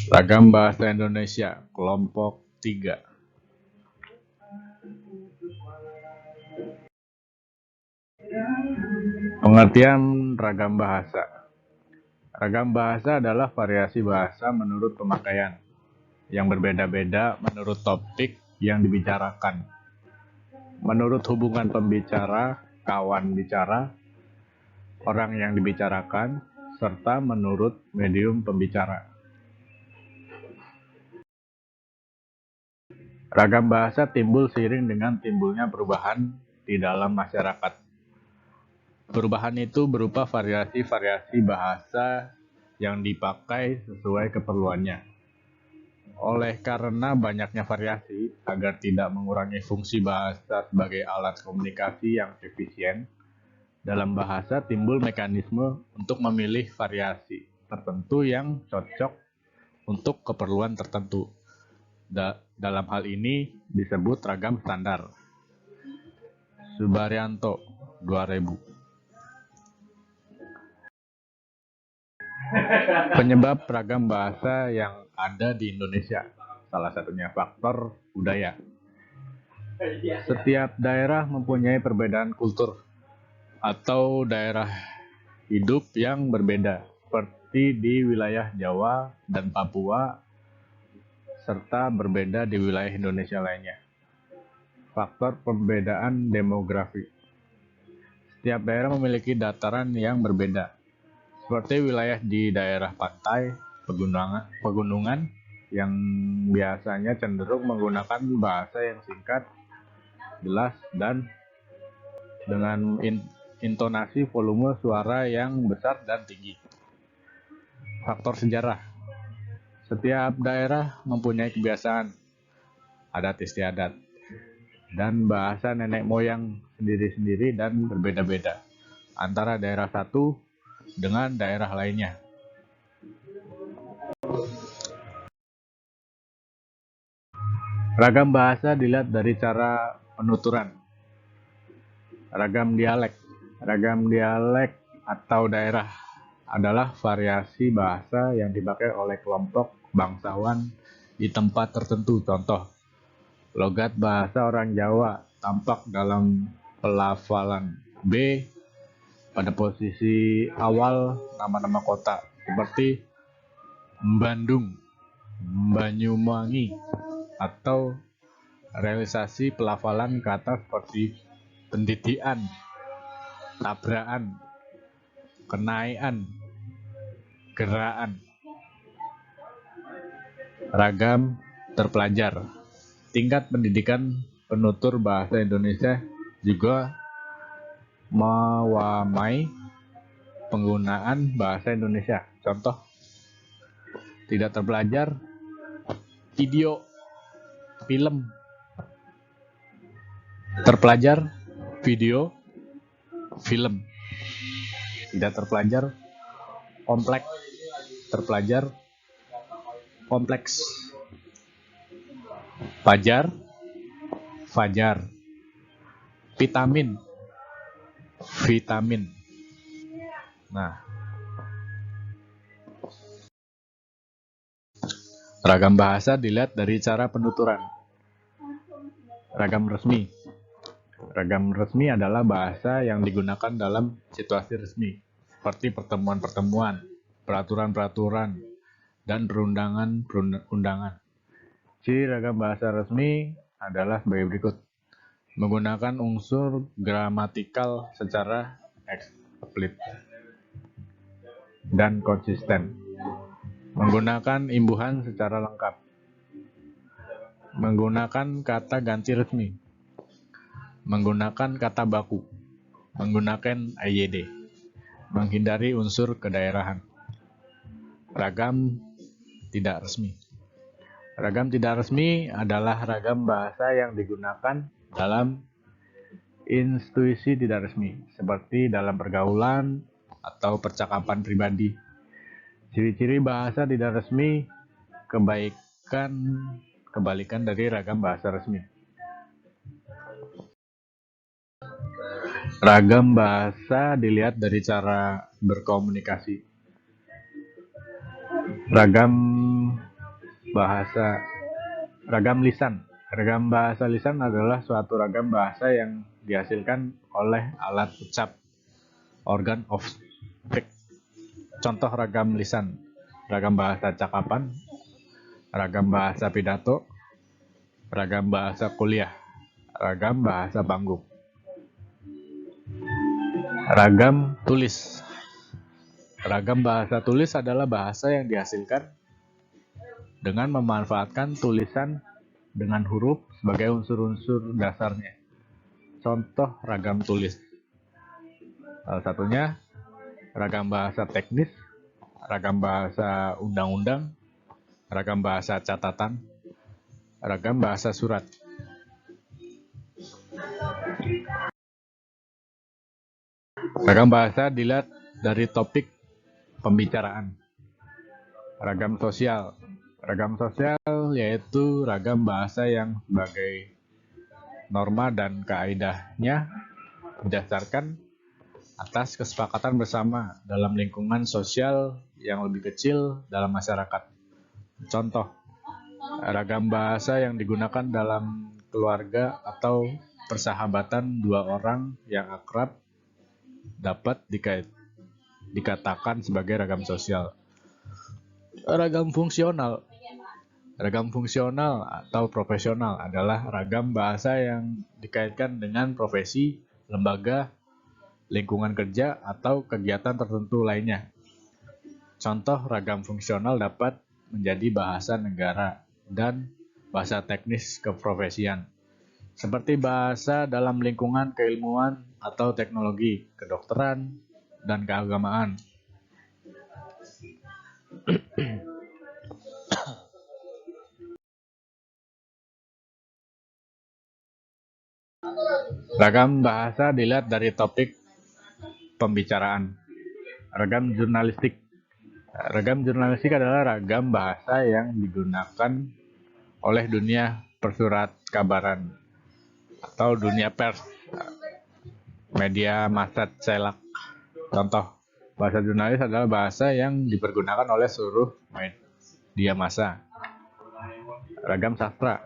Ragam bahasa Indonesia, kelompok 3. Pengertian ragam bahasa. Ragam bahasa adalah variasi bahasa menurut pemakaian, yang berbeda-beda menurut topik yang dibicarakan, menurut hubungan pembicara, kawan bicara, orang yang dibicarakan, serta menurut medium pembicara. Ragam bahasa timbul seiring dengan timbulnya perubahan di dalam masyarakat. Perubahan itu berupa variasi-variasi bahasa yang dipakai sesuai keperluannya. Oleh karena banyaknya variasi, agar tidak mengurangi fungsi bahasa sebagai alat komunikasi yang efisien, dalam bahasa timbul mekanisme untuk memilih variasi tertentu yang cocok untuk keperluan tertentu. Dalam hal ini disebut ragam standar. Subaryanto, 2000. Penyebab ragam bahasa yang ada di Indonesia, salah satunya faktor budaya. Setiap daerah mempunyai perbedaan kultur atau daerah hidup yang berbeda, seperti di wilayah Jawa dan Papua, serta berbeda di wilayah Indonesia lainnya. Faktor perbedaan demografi. Setiap daerah memiliki dataran yang berbeda, seperti wilayah di daerah pantai, pegunungan yang biasanya cenderung menggunakan bahasa yang singkat, jelas, dan dengan intonasi volume suara yang besar dan tinggi. Faktor sejarah. Setiap daerah mempunyai kebiasaan, adat istiadat, dan bahasa nenek moyang sendiri-sendiri dan berbeda-beda antara daerah satu dengan daerah lainnya. Ragam bahasa dilihat dari cara penuturan. Ragam dialek. Ragam dialek atau daerah adalah variasi bahasa yang dipakai oleh kelompok bangsawan di tempat tertentu. Contoh, logat bahasa orang Jawa tampak dalam pelafalan B pada posisi awal nama-nama kota seperti Bandung, Banyuwangi, atau realisasi pelafalan kata seperti penditian, tabrakan, kenaian, geraan. Ragam terpelajar. Tingkat pendidikan penutur bahasa Indonesia juga mewamai penggunaan bahasa Indonesia. Contoh, tidak terpelajar, video, film. Terpelajar, video, film. Tidak terpelajar, kompleks. Terpelajar, kompleks. Fajar, fajar. Vitamin, vitamin. Nah, ragam bahasa dilihat dari cara penuturan. Ragam resmi. Ragam resmi adalah bahasa yang digunakan dalam situasi resmi, seperti pertemuan-pertemuan, peraturan-peraturan, dan perundangan-undangan. Ciri ragam bahasa resmi adalah sebagai berikut. Menggunakan unsur gramatikal secara eksplit dan konsisten. Menggunakan imbuhan secara lengkap. Menggunakan kata ganti resmi. Menggunakan kata baku. Menggunakan IYD. Menghindari unsur kedaerahan. Ragam tidak resmi. Ragam tidak resmi adalah ragam bahasa yang digunakan dalam institusi tidak resmi, seperti dalam pergaulan atau percakapan pribadi. Ciri-ciri bahasa tidak resmi kebalikan dari ragam bahasa resmi. Ragam bahasa dilihat dari cara berkomunikasi. Ragam bahasa ragam lisan. Ragam bahasa lisan adalah suatu ragam bahasa yang dihasilkan oleh alat ucap, organ of speech. Contoh ragam lisan: ragam bahasa cakapan, ragam bahasa pidato, ragam bahasa kuliah, ragam bahasa panggung. Ragam tulis. Ragam bahasa tulis adalah bahasa yang dihasilkan dengan memanfaatkan tulisan dengan huruf sebagai unsur-unsur dasarnya. Contoh ragam tulis. Salah satunya ragam bahasa teknis, ragam bahasa undang-undang, ragam bahasa catatan, ragam bahasa surat. Ragam bahasa dilihat dari topik pembicaraan. Ragam sosial. Ragam sosial yaitu ragam bahasa yang sebagai norma dan kaidahnya berdasarkan atas kesepakatan bersama dalam lingkungan sosial yang lebih kecil dalam masyarakat. Contoh, ragam bahasa yang digunakan dalam keluarga atau persahabatan dua orang yang akrab dapat dikatakan sebagai ragam sosial. Ragam fungsional. Ragam fungsional atau profesional adalah ragam bahasa yang dikaitkan dengan profesi, lembaga, lingkungan kerja, atau kegiatan tertentu lainnya. Contoh ragam fungsional dapat menjadi bahasa negara dan bahasa teknis keprofesian, seperti bahasa dalam lingkungan keilmuan atau teknologi, kedokteran, dan keagamaan. Ragam bahasa dilihat dari topik pembicaraan. Ragam jurnalistik. Ragam jurnalistik adalah ragam bahasa yang digunakan oleh dunia persurat kabaran atau dunia pers, media massa cetak. Contoh, bahasa jurnalis adalah bahasa yang dipergunakan oleh seluruh media massa. Ragam sastra.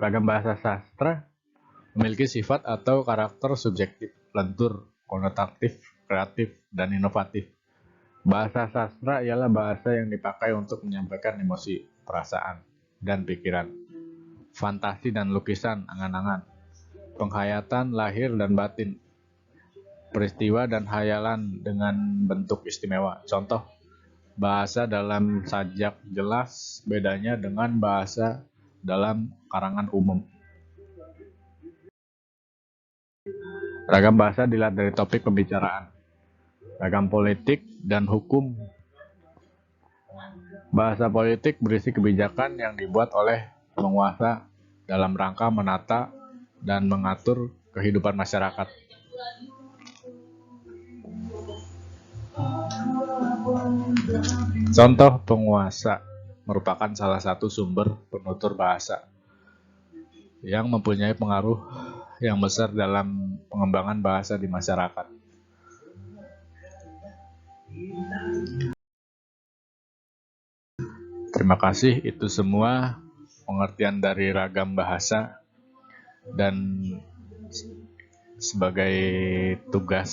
Ragam bahasa sastra memiliki sifat atau karakter subjektif, lentur, konotatif, kreatif, dan inovatif. Bahasa sastra ialah bahasa yang dipakai untuk menyampaikan emosi, perasaan, dan pikiran, fantasi dan lukisan, angan-angan, penghayatan lahir dan batin, peristiwa dan hayalan dengan bentuk istimewa. Contoh, bahasa dalam sajak jelas bedanya dengan bahasa dalam karangan umum. Ragam bahasa dilihat dari topik pembicaraan. Ragam politik dan hukum. Bahasa politik berisi kebijakan yang dibuat oleh penguasa dalam rangka menata dan mengatur kehidupan masyarakat. Contoh penguasa merupakan salah satu sumber penutur bahasa yang mempunyai pengaruh yang besar dalam pengembangan bahasa di masyarakat. Terima kasih, itu semua pengertian dari ragam bahasa, dan sebagai tugas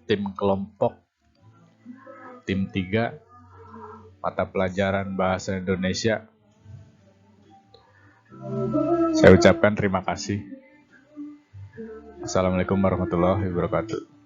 tim kelompok tim 3 mata pelajaran bahasa Indonesia, saya ucapkan terima kasih. Assalamualaikum warahmatullahi wabarakatuh.